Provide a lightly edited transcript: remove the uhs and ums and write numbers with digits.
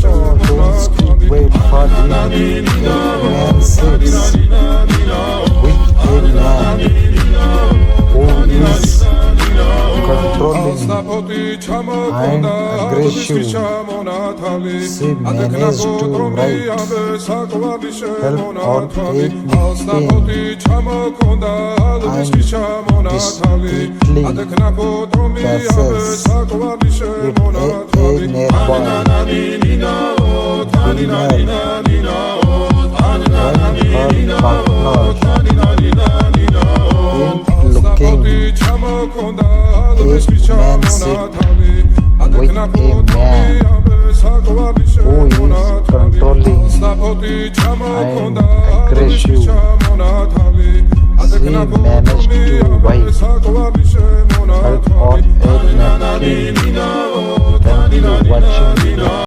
So don't wait for him. A man sits with a man who is controlling and aggressive. She managed to write help on a nickname and distinctly passes it a nearby dinner when her partner in looking. A man sit with a man who is controlling and aggressive. She managed to wipe help on a napkin. Thank you for watching.